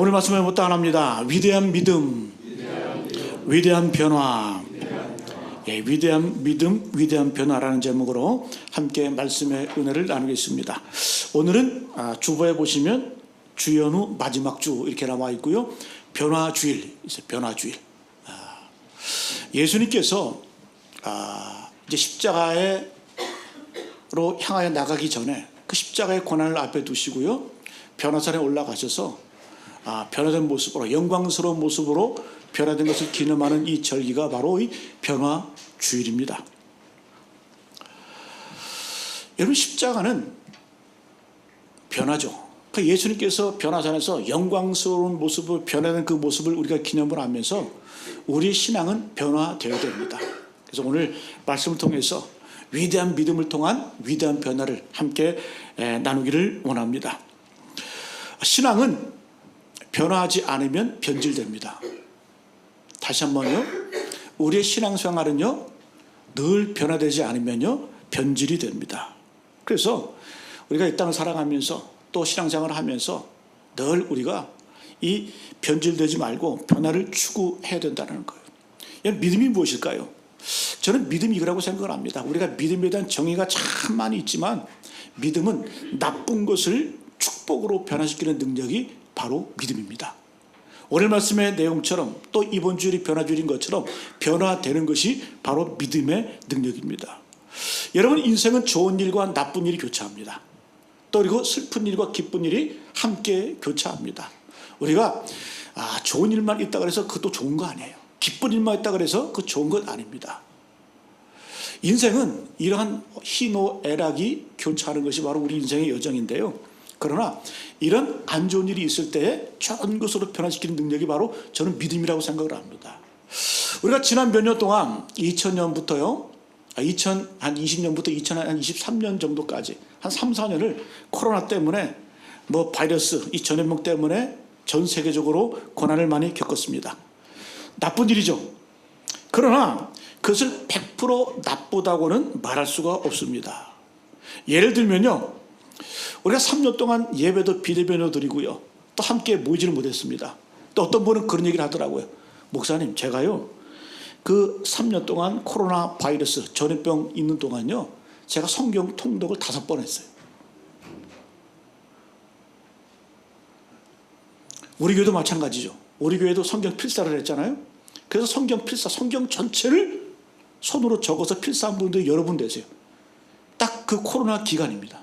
오늘 말씀을 못 따라합니다. 위대한 믿음, 위대한 변화. 위대한 믿음, 위대한 변화라는 제목으로 함께 말씀의 은혜를 나누겠습니다. 오늘은 주보에 보시면 주연후 마지막 주 이렇게 나와 있고요. 변화주일, 변화주일. 예수님께서 이제 십자가로 향하여 나가기 전에 그 십자가의 고난을 앞에 두시고요. 변화산에 올라가셔서 변화된 모습으로, 영광스러운 모습으로 변화된 것을 기념하는 이 절기가 바로 이 변화주일입니다. 여러분, 십자가는 변화죠. 그러니까 예수님께서 변화산에서 영광스러운 모습을, 변화된 그 모습을 우리가 기념을 하면서 우리의 신앙은 변화되어야 됩니다. 그래서 오늘 말씀을 통해서 위대한 믿음을 통한 위대한 변화를 함께 나누기를 원합니다. 신앙은 변화하지 않으면 변질됩니다. 다시 한번요. 우리의 신앙생활은요, 늘 변화되지 않으면요, 변질이 됩니다. 그래서 우리가 이 땅을 살아가면서 또 신앙생활을 하면서 늘 우리가 이 변질되지 말고 변화를 추구해야 된다는 거예요. 믿음이 무엇일까요? 저는 믿음이 이거라고 생각을 합니다. 우리가 믿음에 대한 정의가 참 많이 있지만 믿음은 나쁜 것을 축복으로 변화시키는 능력이 바로 믿음입니다. 오늘 말씀의 내용처럼 또 이번 주일이 변화주일인 것처럼 변화되는 것이 바로 믿음의 능력입니다. 여러분, 인생은 좋은 일과 나쁜 일이 교차합니다. 또 그리고 슬픈 일과 기쁜 일이 함께 교차합니다. 우리가 좋은 일만 있다 그래서 그것도 좋은 거 아니에요. 기쁜 일만 있다 그래서 그 좋은 건 아닙니다. 인생은 이러한 희노애락이 교차하는 것이 바로 우리 인생의 여정인데요. 그러나 이런 안 좋은 일이 있을 때에 좋은 것으로 변화시키는 능력이 바로 저는 믿음이라고 생각을 합니다. 우리가 지난 몇 년 동안 2000년부터요, 2020년부터 2023년 정도까지 한 3, 4년을 코로나 때문에 바이러스, 이 전염병 때문에 전 세계적으로 고난을 많이 겪었습니다. 나쁜 일이죠. 그러나 그것을 100% 나쁘다고는 말할 수가 없습니다. 예를 들면요, 우리가 3년 동안 예배도 비대면으로 드리고요, 또 함께 모이지를 못했습니다. 또 어떤 분은 그런 얘기를 하더라고요. 목사님, 제가요, 그 3년 동안 코로나 바이러스 전염병 있는 동안요, 제가 성경 통독을 5번 했어요. 우리 교회도 마찬가지죠. 우리 교회도 성경 필사를 했잖아요. 그래서 성경 필사, 성경 전체를 손으로 적어서 필사한 분들이 여러 분 되세요. 딱 그 코로나 기간입니다.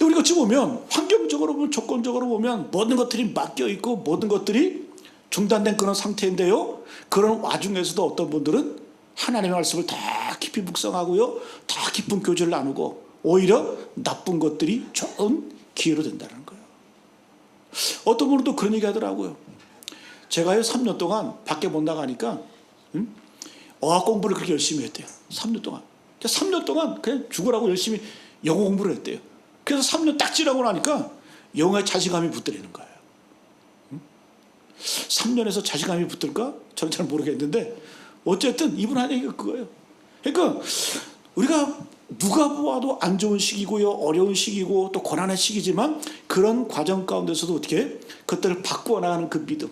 우리가 어찌 보면 환경적으로 보면, 조건적으로 보면 모든 것들이 맡겨 있고 모든 것들이 중단된 그런 상태인데요, 그런 와중에서도 어떤 분들은 하나님의 말씀을 다 깊이 묵상하고요, 다 깊은 교제를 나누고 오히려 나쁜 것들이 좋은 기회로 된다는 거예요. 어떤 분은 또 그런 얘기 하더라고요. 제가요 3년 동안 밖에 못 나가니까 어학 공부를 그렇게 열심히 했대요. 3년 동안. 3년 동안 그냥 죽으라고 열심히 영어 공부를 했대요. 그래서 3년 딱 지나고 나니까 영어에 자신감이 붙들리는 거예요. 3년에서 자신감이 붙을까? 저는 잘 모르겠는데 어쨌든 이분 한 얘기가 그거예요. 그러니까 우리가 누가 보아도 안 좋은 시기고요, 어려운 시기고 또 고난의 시기지만 그런 과정 가운데서도 어떻게 그것들을 바꾸어 나가는 그 믿음,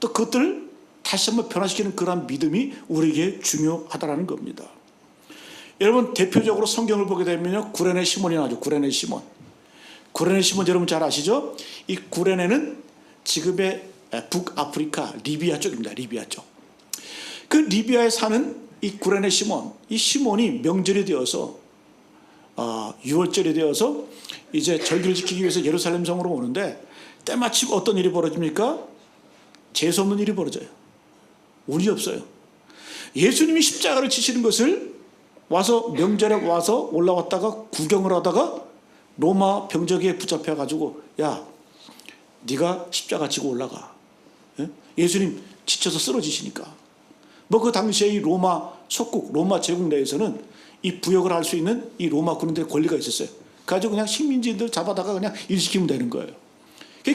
또 그것들을 다시 한번 변화시키는 그런 믿음이 우리에게 중요하다는 겁니다. 여러분, 대표적으로 성경을 보게 되면요, 구레네 시몬이 나오죠. 구레네 시몬. 구레네 시몬 여러분 잘 아시죠? 이 구레네는 지금의 북아프리카 리비아 쪽입니다. 리비아 쪽. 그 리비아에 사는 이 구레네 시몬, 이 시몬이 명절이 되어서 6월절이 되어서 이제 절기를 지키기 위해서 예루살렘 성으로 오는데 때마침 어떤 일이 벌어집니까? 재수 없는 일이 벌어져요. 운이 없어요. 예수님이 십자가를 지시는 것을 와서 명절에 와서 올라왔다가 구경을 하다가 로마 병적에 붙잡혀가지고, 야, 네가 십자가 지고 올라가. 예수님 지쳐서 쓰러지시니까. 그 당시에 이 로마 속국, 로마 제국 내에서는 이 부역을 할 수 있는 이 로마 군인들의 권리가 있었어요. 그래가지고 그냥 식민지인들 잡아다가 그냥 일시키면 되는 거예요.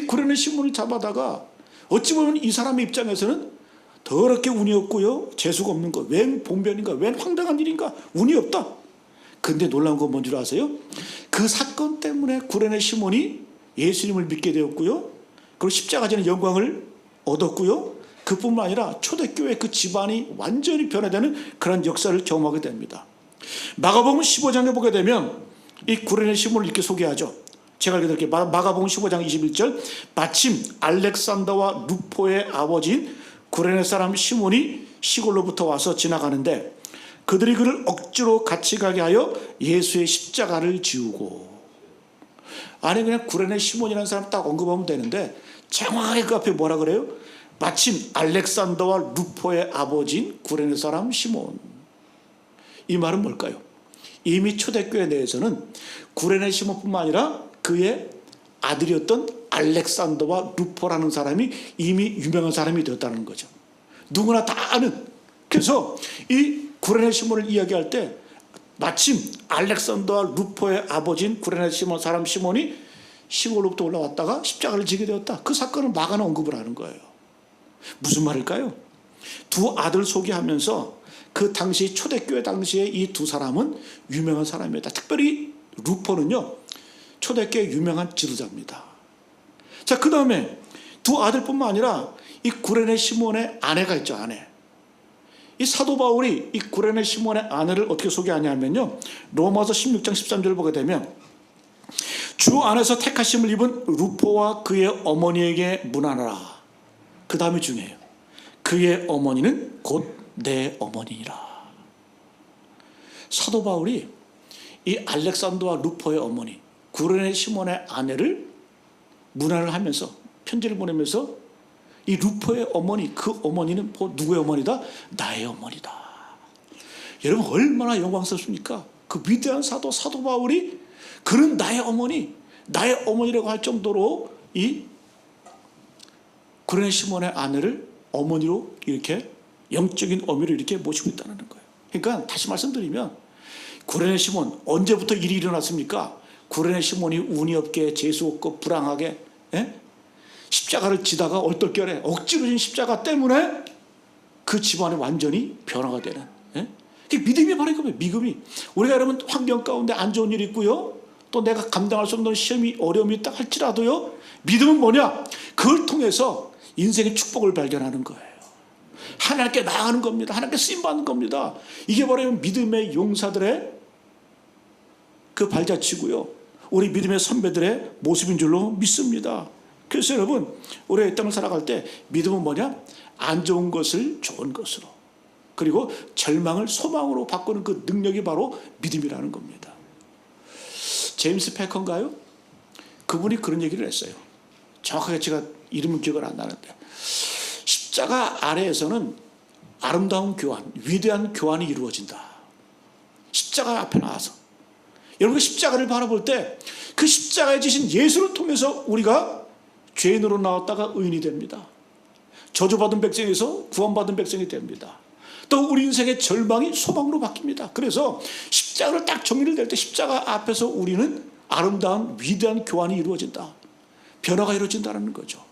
구레네 시몬을 잡아다가 어찌 보면 이 사람의 입장에서는 더럽게 운이 없고요, 재수가 없는 거, 웬 봉변인가, 웬 황당한 일인가, 운이 없다. 근데 놀라운 건 뭔지 아세요? 그 사건 때문에 구레네 시몬이 예수님을 믿게 되었고요. 그리고 십자가 지는 영광을 얻었고요. 그뿐만 아니라 초대교회 그 집안이 완전히 변화되는 그런 역사를 경험하게 됩니다. 마가복음 15장에 보게 되면 이 구레네 시몬을 이렇게 소개하죠. 제가 읽어드릴게요. 마가복음 15장 21절. 마침 알렉산더와 루포의 아버지인 구레네 사람 시몬이 시골로부터 와서 지나가는데 그들이 그를 억지로 같이 가게 하여 예수의 십자가를 지우고. 아니 그냥 구레네 시몬이라는 사람 딱 언급하면 되는데 정확하게 그 앞에 뭐라 그래요? 마침 알렉산더와 루포의 아버지인 구레네 사람 시몬. 이 말은 뭘까요? 이미 초대교회 내에서는 구레네 시몬뿐만 아니라 그의 아들이었던 알렉산더와 루포라는 사람이 이미 유명한 사람이 되었다는 거죠. 누구나 다 아는. 그래서 이 구레네 시몬을 이야기할 때 마침 알렉산더와 루포의 아버지인 구레네 시몬 사람 시몬이 시골로부터 올라왔다가 십자가를 지게 되었다. 그 사건을 마가는 언급을 하는 거예요. 무슨 말일까요? 두 아들 소개하면서 그 당시 초대교회 당시에 이 두 사람은 유명한 사람이었다. 특별히 루포는요 초대교회 유명한 지도자입니다. 자, 그 다음에 두 아들뿐만 아니라 이 구레네 시몬의 아내가 있죠. 아내. 이 사도 바울이 이 구레네 시몬의 아내를 어떻게 소개하냐면요, 로마서 16장 13절을 보게 되면 주 안에서 택하심을 입은 루포와 그의 어머니에게 문안하라. 그 다음이 중요해요. 그의 어머니는 곧 내 어머니니라. 사도 바울이 이 알렉산더와 루포의 어머니 구레네 시몬의 아내를 문안을 하면서 편지를 보내면서 이 루포의 어머니, 그 어머니는 누구의 어머니다? 나의 어머니다. 여러분 얼마나 영광스럽습니까? 그 위대한 사도 바울이 그는 나의 어머니라고 할 정도로 이 구레네 시몬의 아내를 어머니로 이렇게 영적인 어미로 이렇게 모시고 있다는 거예요. 그러니까 다시 말씀드리면 구레네 시몬 언제부터 일이 일어났습니까? 구레네 시몬이 운이 없게 재수 없고 불황하게 십자가를 지다가 얼떨결에 억지로 진 십자가 때문에 그 집안이 완전히 변화가 되는. 믿음이 바로 이거예요. 믿음이. 우리가 여러분 환경 가운데 안 좋은 일이 있고요, 또 내가 감당할 수 없는 시험이 어려움이 있다 할지라도요, 믿음은 뭐냐? 그걸 통해서 인생의 축복을 발견하는 거예요. 하나님께 나아가는 겁니다. 하나님께 쓰임받는 겁니다. 이게 바로 믿음의 용사들의 그 발자취고요, 우리 믿음의 선배들의 모습인 줄로 믿습니다. 그래서 여러분 우리가 이 땅을 살아갈 때 믿음은 뭐냐? 안 좋은 것을 좋은 것으로, 그리고 절망을 소망으로 바꾸는 그 능력이 바로 믿음이라는 겁니다. 제임스 패커인가요? 그분이 그런 얘기를 했어요. 정확하게 제가 이름은 기억을 안 나는데, 십자가 아래에서는 아름다운 교환, 위대한 교환이 이루어진다. 십자가 앞에 나와서 여러분 십자가를 바라볼 때 그 십자가에 지신 예수를 통해서 우리가 죄인으로 나왔다가 의인이 됩니다. 저주받은 백성에서 구원받은 백성이 됩니다. 또 우리 인생의 절망이 소망으로 바뀝니다. 그래서 십자가를 딱 정리를 낼 때 십자가 앞에서 우리는 아름다운 위대한 교환이 이루어진다. 변화가 이루어진다는 거죠.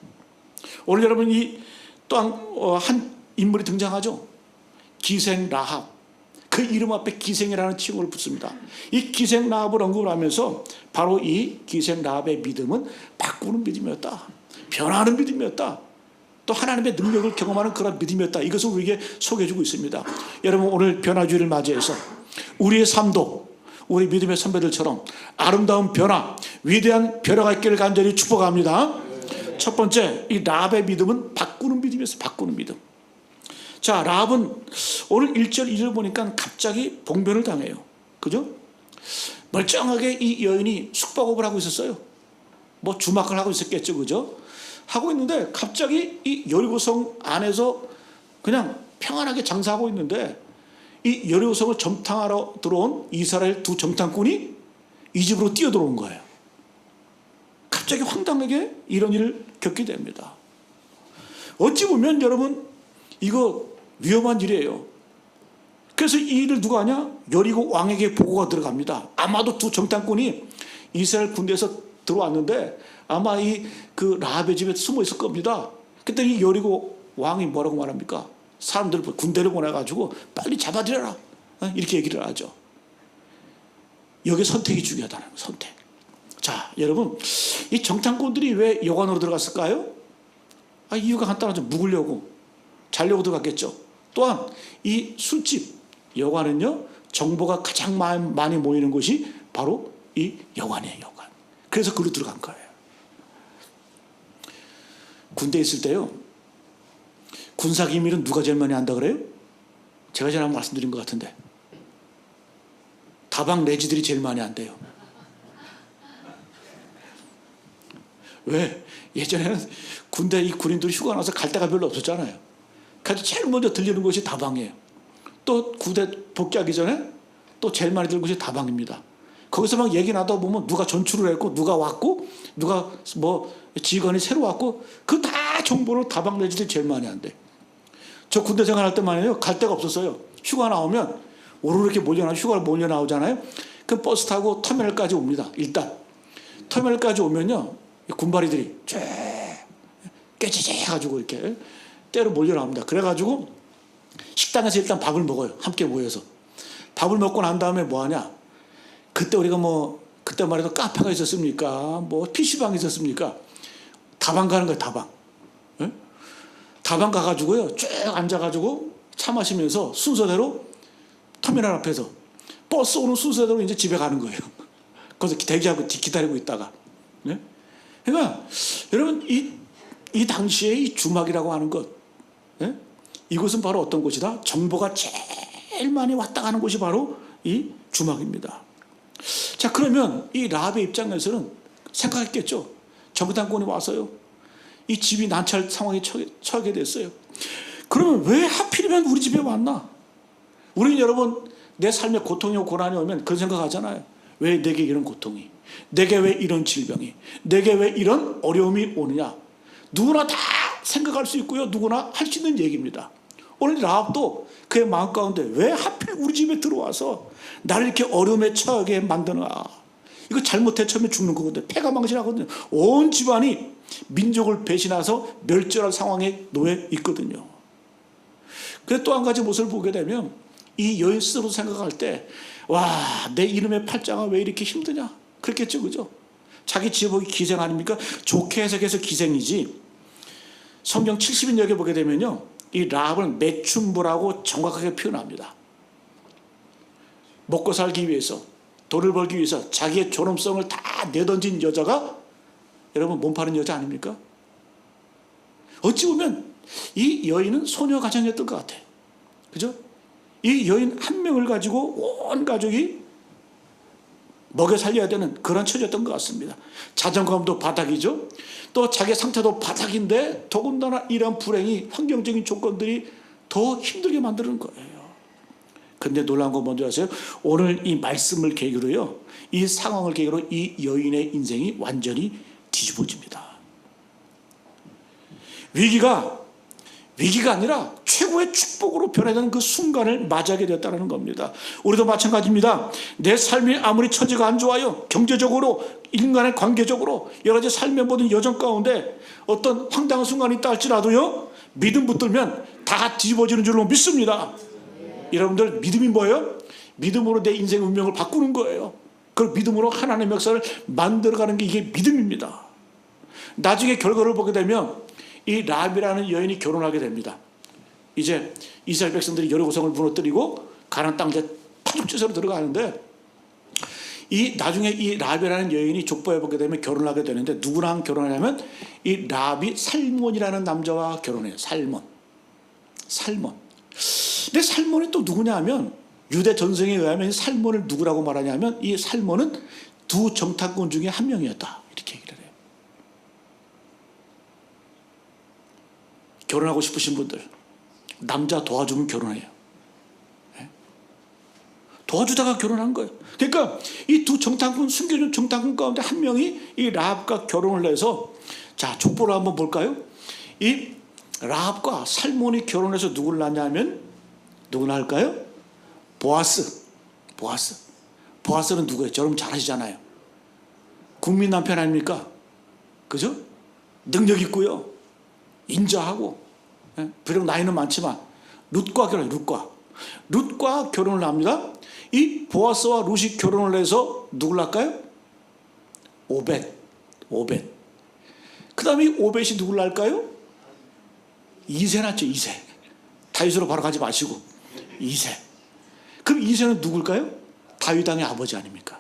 오늘 여러분 이 또 한 인물이 등장하죠. 기생 라합. 그 이름 앞에 기생이라는 칭호를 붙습니다. 이 기생 라합을 언급을 하면서 바로 이 기생 라합의 믿음은 바꾸는 믿음이었다. 변화하는 믿음이었다. 또 하나님의 능력을 경험하는 그런 믿음이었다. 이것을 우리에게 소개해주고 있습니다. 여러분 오늘 변화주의를 맞이해서 우리의 삶도 우리 믿음의 선배들처럼 아름다운 변화, 위대한 변화가 있기를 간절히 축복합니다. 첫 번째, 이 라합의 믿음은 바꾸는 믿음이었어요. 바꾸는 믿음. 자, 라합은 오늘 1절 2절 보니까 갑자기 봉변을 당해요. 그죠? 멀쩡하게 이 여인이 숙박업을 하고 있었어요. 뭐 주막을 하고 있었겠죠. 그죠? 하고 있는데 갑자기 이 여리고성 안에서 그냥 평안하게 장사하고 있는데 이 여리고성을 점탕하러 들어온 이스라엘 두 점탕꾼이 이 집으로 뛰어들어온 거예요. 갑자기 황당하게 이런 일을 겪게 됩니다. 어찌 보면 여러분 이거 위험한 일이에요. 그래서 이 일을 누가 하냐? 여리고 왕에게 보고가 들어갑니다. 아마도 두 점탕꾼이 이스라엘 군대에서 들어왔는데 아마 그 라합의 집에 숨어 있을 겁니다. 그때 이 여리고 왕이 뭐라고 말합니까? 사람들 군대를 보내가지고 빨리 이렇게 얘기를 하죠. 여기 선택이 중요하다는 거예요. 선택. 자, 여러분, 이 정탐꾼들이 왜 여관으로 들어갔을까요? 이유가 간단하죠. 묵으려고, 자려고 들어갔겠죠. 또한 이 술집, 여관은요, 정보가 가장 많이 모이는 곳이 바로 이 여관이에요, 여관. 그래서 그로 들어간 거예요. 군대에 있을 때요, 군사 기밀은 누가 제일 많이 한다 그래요? 제가 전에 한번 말씀드린 것 같은데, 다방 내지들이 제일 많이 한대요. 왜? 예전에는 군대 이 군인들이 휴가 나서 갈 데가 별로 없었잖아요. 그래서 제일 먼저 들리는 곳이 다방이에요. 또 군대 복귀하기 전에 또 제일 많이 들는 곳이 다방입니다. 거기서 막 얘기 나다 보면 누가 전출을 했고, 누가 왔고, 누가 뭐 직원이 새로 왔고, 그 다 정보를 다방 내지들이 제일 많이 한대. 저 군대 생활할 때만요, 갈 데가 없었어요. 휴가 나오면 오르르 이렇게 휴가를 몰려 나오잖아요. 그 버스 타고 터미널까지 옵니다. 일단 터미널까지 오면요, 군바리들이 쫙 깨지지 해가지고 이렇게 때로 몰려 나옵니다. 그래가지고 식당에서 일단 밥을 먹어요. 함께 모여서 밥을 먹고 난 다음에 뭐 하냐? 그때 우리가 그때 말해도 카페가 있었습니까? PC방이 있었습니까? 다방 가는 거예요. 다방. 네? 다방 가가지고요, 쭉 앉아가지고 차 마시면서 순서대로 터미널 앞에서 버스 오는 순서대로 이제 집에 가는 거예요. 거기서 대기하고 기다리고 있다가. 네? 그러니까 여러분, 이 당시에 이 주막이라고 하는 것, 네? 이곳은 바로 어떤 곳이다? 정보가 제일 많이 왔다 가는 곳이 바로 이 주막입니다. 자, 그러면 이 라합의 입장에서는 생각했겠죠. 정탐꾼이 와서요, 이 집이 난처할 상황에 처하게 됐어요. 그러면 왜 하필이면 우리 집에 왔나? 우리는 여러분, 내 삶에 고통이 오고 고난이 오면 그런 생각하잖아요. 왜 내게 이런 고통이, 내게 왜 이런 질병이, 내게 왜 이런 어려움이 오느냐. 누구나 다 생각할 수 있고요, 누구나 할 수 있는 얘기입니다. 오늘 라합도 그의 마음 가운데 왜 하필 우리 집에 들어와서 나를 이렇게 어려움에 처하게 만드나. 이거 잘못해 처음에 죽는 거거든요. 패가 망신하거든요. 온 집안이 민족을 배신해서 멸절할 상황에 놓여 있거든요. 그래서 또 한 가지 모습을 보게 되면 이 여인 스스로 생각할 때, 와, 내 이름의 팔자가 왜 이렇게 힘드냐, 그랬겠죠, 그죠? 자기 지어보기 기생 아닙니까? 좋게 해석해서 기생이지. 성경 70인역에 보게 되면요, 이 라합은 매춘부라고 정확하게 표현합니다. 먹고 살기 위해서, 돈을 벌기 위해서 자기의 존엄성을 다 내던진 여자가 여러분 몸 파는 여자 아닙니까? 어찌 보면 이 여인은 소녀 가정이었던 것 같아. 그죠? 이 여인 한 명을 가지고 온 가족이 먹여 살려야 되는 그런 처지였던 것 같습니다. 자존감도 바닥이죠. 또 자기 상태도 바닥인데 더군다나 이런 불행이, 환경적인 조건들이 더 힘들게 만드는 거예요. 근데 놀라운 건 뭔지 아세요? 오늘 이 말씀을 계기로요, 이 상황을 계기로 이 여인의 인생이 완전히 뒤집어집니다. 위기가 아니라 최고의 축복으로 변해가는 그 순간을 맞이하게 되었다는 겁니다. 우리도 마찬가지입니다. 내 삶이 아무리 처지가 안 좋아요, 경제적으로, 인간의 관계적으로, 여러 가지 삶의 모든 여정 가운데 어떤 황당한 순간이 있다 할지라도요, 믿음 붙들면 다 뒤집어지는 줄로 믿습니다. 여러분들, 믿음이 뭐예요? 믿음으로 내 인생의 운명을 바꾸는 거예요. 그 믿음으로 하나님의 역사를 만들어가는 게 이게 믿음입니다. 나중에 결과를 보게 되면 이 라합이라는 여인이 결혼하게 됩니다. 이제 이스라엘 백성들이 여리고성을 무너뜨리고 가나안 땅 이제 파죽지세로 들어가는데, 나중에 이 라합이라는 여인이 족보해 보게 되면 결혼하게 되는데, 누구랑 결혼하냐면 이 라합이 살몬이라는 남자와 결혼해요. 살몬. 근데 살몬이 또 누구냐 하면, 유대 전승에 의하면 살몬을 누구라고 말하냐면, 이 살몬은 두 정탐꾼 중에 한 명이었다, 이렇게 얘기를 해요. 결혼하고 싶으신 분들, 남자 도와주면 결혼해요. 도와주다가 결혼한 거예요. 그러니까 이 두 정탐꾼, 숨겨진 정탐꾼 가운데 한 명이 이 라합과 결혼을 해서, 자, 족보를 한번 볼까요? 이 라합과 살몬이 결혼해서 누구를 낳냐면, 누구 낳을까요? 보아스는 누구예요? 여러분 잘 아시잖아요. 국민 남편 아닙니까? 그죠? 능력 있고요, 인자하고, 비록 나이는 많지만 룻과 결혼을 합니다. 이 보아스와 룻이 결혼을 해서 누굴 낳을까요? 오벳. 그 다음에 오벳이 누굴 낳을까요? 이세 낳죠. 이세. 다윗으로 바로 가지 마시고 이세. 그럼 이세는 누굴까요? 다윗 왕의 아버지 아닙니까?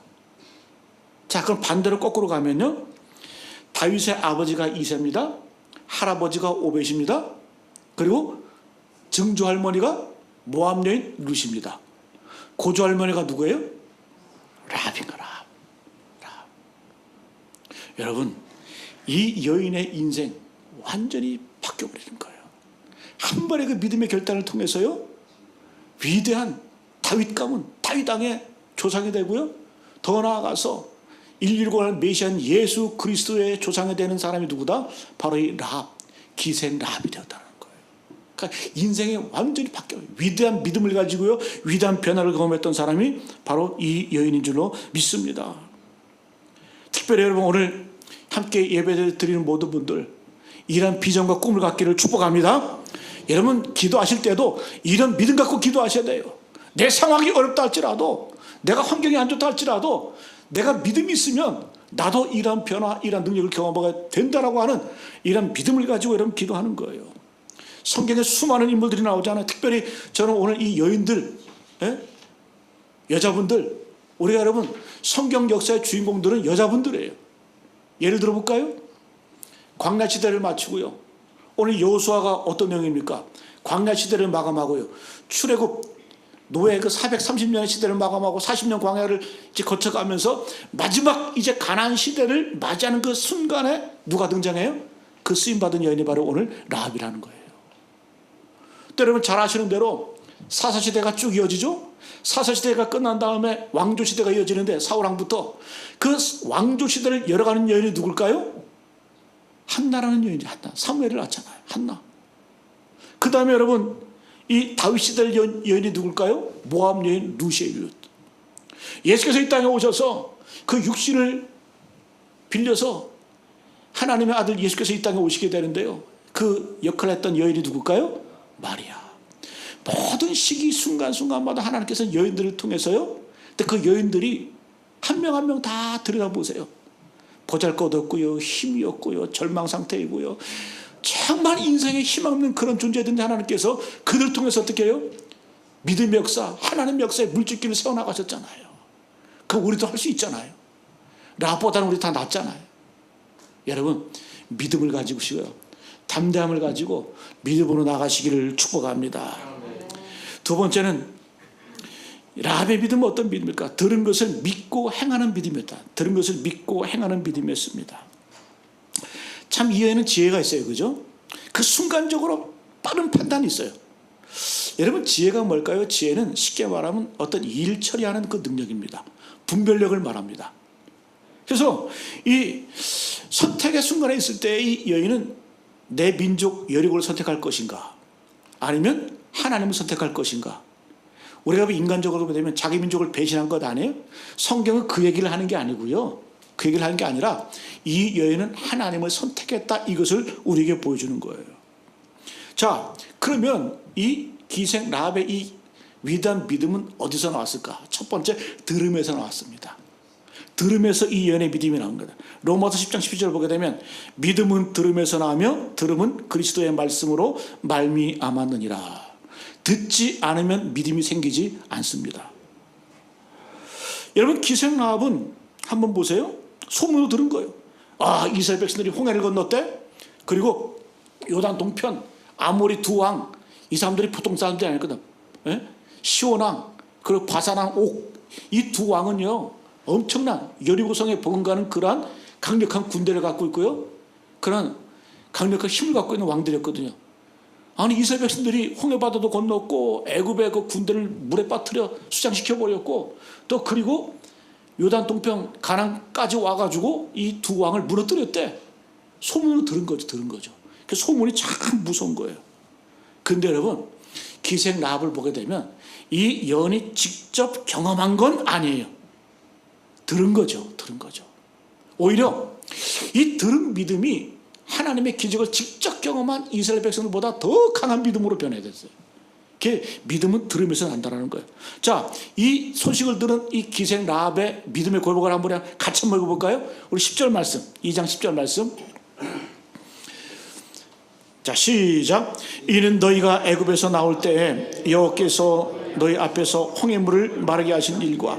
자, 그럼 반대로 거꾸로 가면요, 다윗의 아버지가 이세입니다. 할아버지가 오벳입니다. 그리고 증조 할머니가 모압 여인 룻입니다. 고조 할머니가 누구예요? 라합인가. 라합. 여러분, 이 여인의 인생 완전히 바뀌어버리는 거예요. 한 번의 그 믿음의 결단을 통해서요, 위대한 다윗 가문, 다윗 왕의 조상이 되고요, 더 나아가서 119는 메시아인 예수 그리스도의 조상이 되는 사람이 누구다? 바로 이 라합, 기생 라합이 되었다는 거예요. 그러니까 인생이 완전히 바뀌어요. 위대한 믿음을 가지고요, 위대한 변화를 경험했던 사람이 바로 이 여인인 줄로 믿습니다. 특별히 여러분, 오늘 함께 예배 드리는 모든 분들, 이런 비전과 꿈을 갖기를 축복합니다. 여러분, 기도하실 때도 이런 믿음 갖고 기도하셔야 돼요. 내 상황이 어렵다 할지라도, 내가 환경이 안 좋다 할지라도, 내가 믿음이 있으면 나도 이런 변화, 이런 능력을 경험하게 된다라고 하는 이런 믿음을 가지고 여러분 기도하는 거예요. 성경에 수많은 인물들이 나오잖아요. 특별히 저는 오늘 이 여인들, 여자분들, 우리가 여러분 성경 역사의 주인공들은 여자분들이에요. 예를 들어볼까요? 광야시대를 마치고요, 오늘 여호수아가 어떤 내용입니까? 광야시대를 마감하고요, 출애굽 노예 그 430년의 시대를 마감하고 40년 광야를 이제 거쳐가면서 마지막 이제 가나안 시대를 맞이하는 그 순간에 누가 등장해요? 그 쓰임받은 여인이 바로 오늘 라합이라는 거예요. 또 여러분 잘 아시는 대로 사사시대가 쭉 이어지죠. 사사시대가 끝난 다음에 왕조시대가 이어지는데, 사울왕부터 그 왕조시대를 열어가는 여인이 누굴까요? 한나라는 여인이, 한나. 사무엘을 낳잖아요. 한나. 그 다음에 여러분 이 다윗 시대의 여인이 누굴까요? 모압 여인 룻이에요. 룻. 예수께서 이 땅에 오셔서 그 육신을 빌려서 하나님의 아들 예수께서 이 땅에 오시게 되는데요, 그 역할을 했던 여인이 누굴까요? 마리아. 모든 시기 순간순간마다 하나님께서 여인들을 통해서요, 근데 그 여인들이 한 명 한 명 다 들여다보세요. 보잘것없고요, 힘이 없고요, 절망 상태이고요, 정말 인생에 희망 없는 그런 존재들인데 하나님께서 그들 통해서 어떻게 해요? 믿음의 역사, 하나님의 역사에 물질기를 세워나가셨잖아요. 그럼 우리도 할 수 있잖아요. 라합보다는 우리 다 낫잖아요. 여러분, 믿음을 가지고시고요, 담대함을 가지고 믿음으로 나가시기를 축복합니다. 두 번째는 라합의 믿음은 어떤 믿음일까? 들은 것을 믿고 행하는 믿음이었다. 들은 것을 믿고 행하는 믿음이었습니다. 참 이 여인은 지혜가 있어요. 그죠? 그 순간적으로 빠른 판단이 있어요. 여러분, 지혜가 뭘까요? 지혜는 쉽게 말하면 어떤 일 처리하는 그 능력입니다. 분별력을 말합니다. 그래서 이 선택의 순간에 있을 때 이 여인은 내 민족 여리고를 선택할 것인가, 아니면 하나님을 선택할 것인가. 우리가 인간적으로 보면 자기 민족을 배신한 것 아니에요? 성경은 그 얘기를 하는 게 아니고요, 그 얘기를 하는 게 아니라 이 여인은 하나님을 선택했다, 이것을 우리에게 보여주는 거예요. 자, 그러면 이 기생 라합의 이 위대한 믿음은 어디서 나왔을까? 첫 번째, 들음에서 나왔습니다. 들음에서 이 여인의 믿음이 나온 거다. 로마서 10장 12절을 보게 되면 믿음은 들음에서 나오며 들음은 그리스도의 말씀으로 말미암았느니라. 듣지 않으면 믿음이 생기지 않습니다. 여러분, 기생 라합은 한번 보세요. 소문으로 들은 거예요. 아, 이스라엘 백성들이 홍해를 건넜대. 그리고 요단 동편 아모리 두 왕, 이 사람들이 보통 사람들이 아니거든. 시온 왕 그리고 바산 왕 옥, 이 두 왕은요 엄청난 여리고성에 버금가는 그러한 강력한 군대를 갖고 있고요, 그런 강력한 힘을 갖고 있는 왕들이었거든요. 아니, 이스라엘 백성들이 홍해바다도 건넜고 애굽의 그 군대를 물에 빠뜨려 수장시켜 버렸고, 또 그리고 요단 동편 가나안까지 와가지고 이 두 왕을 무너뜨렸대. 소문으로 들은 거죠. 그 소문이 참 무서운 거예요. 근데 여러분, 기생 라합을 보게 되면 이 여인이 직접 경험한 건 아니에요. 들은 거죠. 오히려 이 들은 믿음이 하나님의 기적을 직접 경험한 이스라엘 백성들보다 더 강한 믿음으로 변해졌어요. 그게 믿음은 들으면서 난다는 거예요. 자, 이 소식을 들은 이 기생 라합의 믿음의 고백을 한번 같이 한번 읽어볼까요? 우리 10절 말씀, 2장 10절 말씀. 자, 시작. 이는 너희가 애굽에서 나올 때에 여호와께서 너희 앞에서 홍해물을 마르게 하신 일과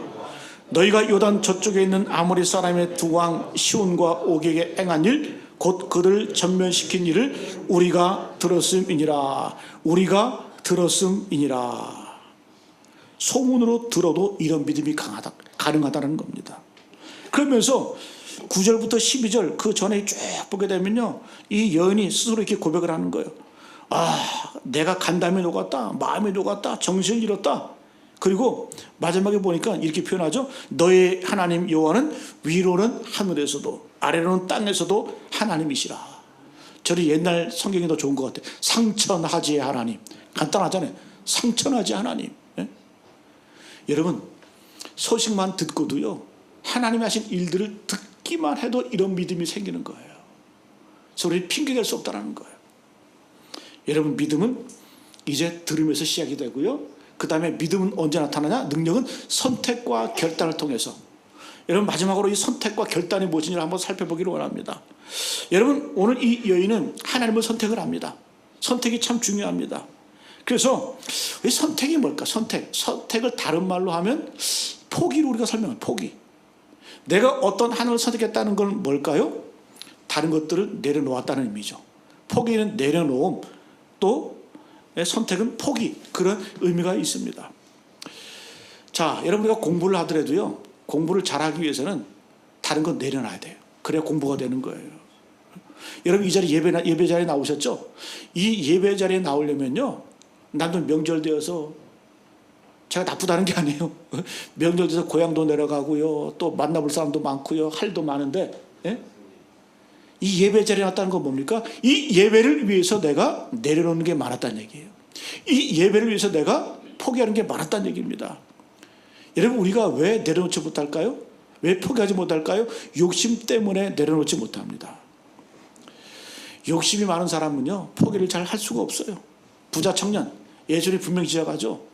너희가 요단 저쪽에 있는 아모리 사람의 두 왕 시온과 옥에게 행한 일, 곧 그들을 전면시킨 일을 우리가 들었음이니라. 우리가 들었음이니라. 소문으로 들어도 이런 믿음이 가능하다는 겁니다. 그러면서 9절부터 12절 그 전에 쭉 보게 되면요, 이 여인이 스스로 이렇게 고백을 하는 거예요. 아, 내가 간담이 녹았다, 마음이 녹았다, 정신을 잃었다. 그리고 마지막에 보니까 이렇게 표현하죠. 너의 하나님 여호와는 위로는 하늘에서도 아래로는 땅에서도 하나님이시라. 저리 옛날 성경이 더 좋은 것 같아요. 상천하지의 하나님. 간단하잖아요. 상천하지 하나님. 예? 여러분, 소식만 듣고도요, 하나님이 하신 일들을 듣기만 해도 이런 믿음이 생기는 거예요. 그래서 우리는 핑계댈 수 없다는 거예요. 여러분, 믿음은 이제 들으면서 시작이 되고요, 그 다음에 믿음은 언제 나타나냐? 능력은 선택과 결단을 통해서. 여러분, 마지막으로 이 선택과 결단이 무엇인지를 한번 살펴보기를 원합니다. 여러분, 오늘 이 여인은 하나님을 선택을 합니다. 선택이 참 중요합니다. 그래서 이 선택이 뭘까? 선택을 다른 말로 하면 포기로 우리가 설명해요. 포기. 내가 어떤 하나님을 선택했다는 건 뭘까요? 다른 것들을 내려놓았다는 의미죠. 포기는 내려놓음, 또 선택은 포기, 그런 의미가 있습니다. 자, 여러분, 우리가 공부를 하더라도요, 공부를 잘하기 위해서는 다른 건 내려놔야 돼요. 그래야 공부가 되는 거예요. 여러분, 이 자리 예배 자리에 나오셨죠? 이 예배 자리에 나오려면요, 나도 명절 되어서, 제가 나쁘다는 게 아니에요. 명절 돼서 고향도 내려가고요, 또 만나볼 사람도 많고요, 할도 많은데, 예? 이 예배 자리에 왔다는 건 뭡니까? 이 예배를 위해서 내가 내려놓는 게 많았다는 얘기예요. 이 예배를 위해서 내가 포기하는 게 많았다는 얘기입니다. 여러분, 우리가 왜 내려놓지 못할까요? 왜 포기하지 못할까요? 욕심 때문에 내려놓지 못합니다. 욕심이 많은 사람은요, 포기를 잘 할 수가 없어요. 부자 청년, 예수님이 분명히 지적하죠.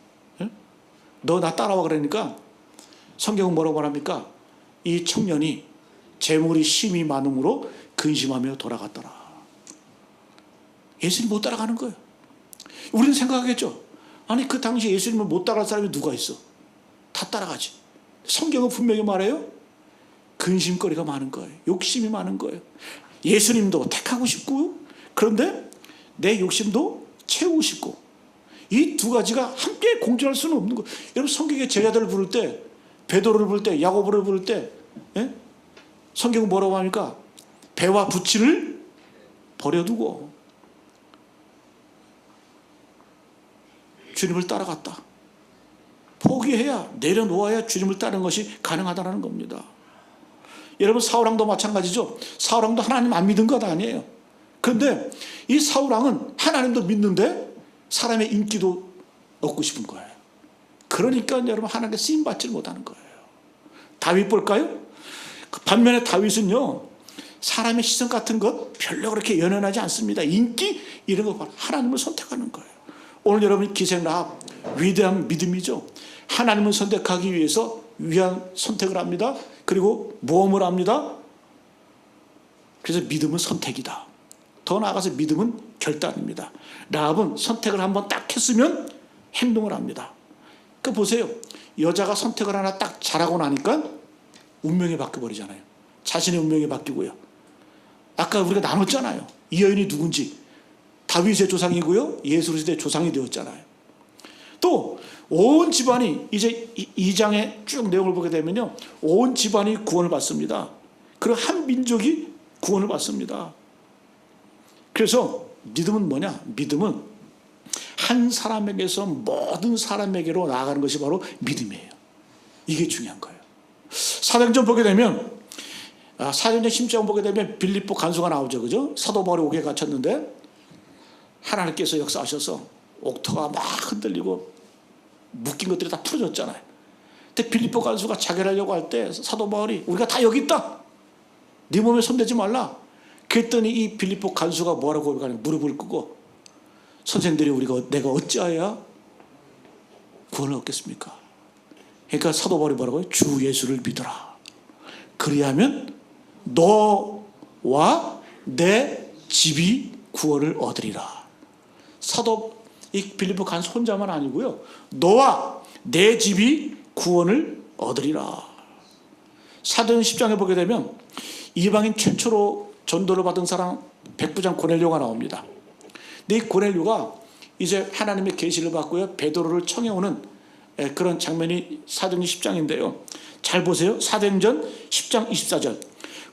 너 나 따라와 그러니까 성경은 뭐라고 말합니까? 이 청년이 재물이 심히 많음으로 근심하며 돌아갔더라. 예수님 못 따라가는 거예요. 우리는 생각하겠죠. 아니, 그 당시에 예수님을 못 따라갈 사람이 누가 있어? 다 따라가지. 성경은 분명히 말해요. 근심거리가 많은 거예요. 욕심이 많은 거예요. 예수님도 택하고 싶고, 그런데 내 욕심도 채우고 싶고, 이 두 가지가 함께 공존할 수는 없는 거예요. 여러분, 성경에 제자들을 부를 때, 베드로를 부를 때, 야고보를 부를 때, 예? 성경은 뭐라고 합니까? 배와 부치를 버려두고 주님을 따라갔다. 포기해야, 내려놓아야 주님을 따르는 것이 가능하다는 겁니다. 여러분, 사울왕도 마찬가지죠. 사울왕도 하나님 안 믿은 것 아니에요. 그런데 이 사울왕은 하나님도 믿는데 사람의 인기도 얻고 싶은 거예요. 그러니까 여러분, 하나님께 쓰임받지를 못하는 거예요. 다윗 볼까요? 반면에 다윗은요, 사람의 시선 같은 것 별로 그렇게 연연하지 않습니다. 인기 이런 거 하나님을 선택하는 거예요. 오늘 여러분, 기생 라합, 위대한 믿음이죠. 하나님을 선택하기 위해서 위한 선택을 합니다. 그리고 모험을 합니다. 그래서 믿음은 선택이다. 더 나아가서 믿음은 결단입니다. 라합은 선택을 한번 딱 했으면 행동을 합니다. 그 보세요. 여자가 선택을 하나 딱 잘하고 나니까 운명이 바뀌어버리잖아요. 자신의 운명이 바뀌고요. 아까 우리가 나눴잖아요. 이 여인이 누군지. 다윗의 조상이고요, 예수 그리스도의 조상이 되었잖아요. 또 온 집안이, 이제 2장의 쭉 내용을 보게 되면요, 온 집안이 구원을 받습니다. 그리고 한 민족이 구원을 받습니다. 그래서 믿음은 뭐냐? 믿음은 한 사람에게서 모든 사람에게로 나아가는 것이 바로 믿음이에요. 이게 중요한 거예요. 사도행전 보게 되면, 사도행전 10장 보게 되면 빌립보 간수가 나오죠. 그죠? 사도 바울이 옥에 갇혔는데 하나님께서 역사하셔서 옥토가 막 흔들리고 묶인 것들이 다 풀어졌잖아요. 근데 빌립보 간수가 자결하려고 할 때 사도 바울이 우리가 다 여기 있다. 네 몸에 손대지 말라. 그랬더니 이 빌립보 간수가 뭐라고 고백하냐? 무릎을 꿇고, 선생들이 내가 어찌하여야 구원을 얻겠습니까? 그러니까 사도 바울이 뭐라고요? 주 예수를 믿어라. 그리하면 너와 내 집이 구원을 얻으리라. 사도 이 빌립보 간 혼자만 아니고요. 너와 내 집이 구원을 얻으리라. 사도행 10장에 보게 되면 이방인 최초로 전도를 받은 사람 백부장 고넬료가 나옵니다. 근데 이 고넬료가 이제 하나님의 계시를 받고요. 베드로를 청해오는 그런 장면이 사도행 10장인데요. 잘 보세요. 사도행전 10장 24절.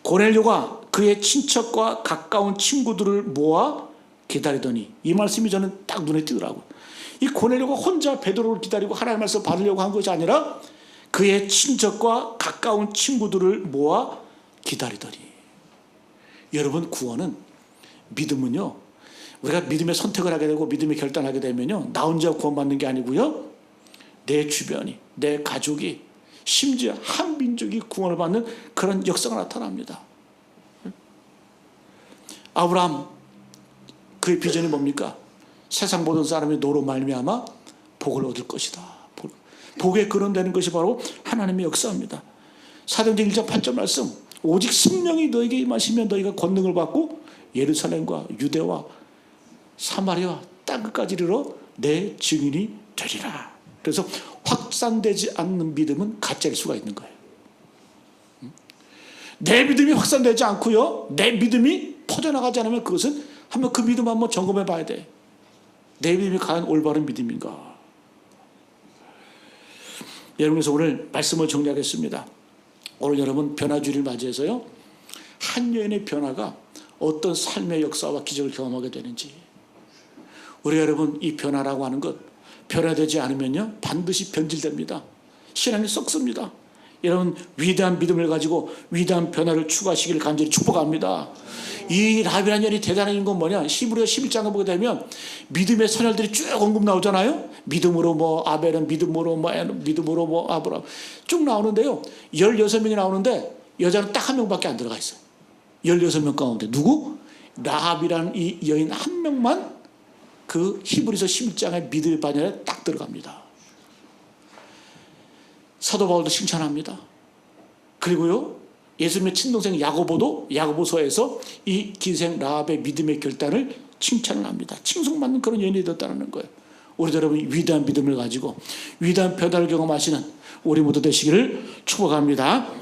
고넬료가 그의 친척과 가까운 친구들을 모아 기다리더니, 이 말씀이 저는 딱 눈에 띄더라고요. 이 고넬료가 혼자 베드로를 기다리고 하나님의 말씀을 받으려고 한 것이 아니라 그의 친척과 가까운 친구들을 모아 기다리더니. 여러분, 구원은, 믿음은요, 우리가 믿음의 선택을 하게 되고 믿음의 결단하게 되면요, 나 혼자 구원받는 게 아니고요, 내 주변이, 내 가족이, 심지어 한 민족이 구원을 받는 그런 역사가 나타납니다. 아브라함, 그의 비전이 뭡니까? 세상 모든 사람이 너로 말미암아 복을 얻을 것이다. 복의 근원되는 것이 바로 하나님의 역사입니다. 사도행전 1장 8절 말씀. 오직 성령이 너에게 임하시면 너희가 권능을 받고 예루살렘과 유대와 사마리아 땅끝까지 이르러 내 증인이 되리라. 그래서 확산되지 않는 믿음은 가짜일 수가 있는 거예요. 내 믿음이 확산되지 않고요, 내 믿음이 퍼져나가지 않으면 그것은 한번 그 믿음 한번 점검해 봐야 돼. 내 믿음이 과연 올바른 믿음인가? 여러분께서 오늘 말씀을 정리하겠습니다. 오늘 여러분 변화주의를 맞이해서요, 한 여인의 변화가 어떤 삶의 역사와 기적을 경험하게 되는지, 우리 여러분 이 변화라고 하는 것, 변화되지 않으면요 반드시 변질됩니다. 신앙이 썩습니다. 여러분 위대한 믿음을 가지고 위대한 변화를 추구하시기를 간절히 축복합니다. 이 라합이라는 여인이 대단한 건 뭐냐? 히브리서 11장에 보게 되면 믿음의 선열들이 쭉 언급 나오잖아요. 믿음으로 뭐 아벨은, 믿음으로 뭐 믿음으로 뭐 아브라함 쭉 나오는데요. 16명이 나오는데 여자는 딱 한 명밖에 안 들어가 있어요. 16명 가운데 누구? 라합이라는 이 여인 한 명만 그 히브리서 11장의 믿음의 반열에 딱 들어갑니다. 사도 바울도 칭찬합니다. 그리고요, 예수님의 친동생 야고보도 야고보서에서 이 기생 라합의 믿음의 결단을 칭찬을 합니다. 칭송받는 그런 여인이 되었다는 거예요. 우리 여러분이 위대한 믿음을 가지고 위대한 변화를 경험하시는 우리 모두 되시기를 축복합니다.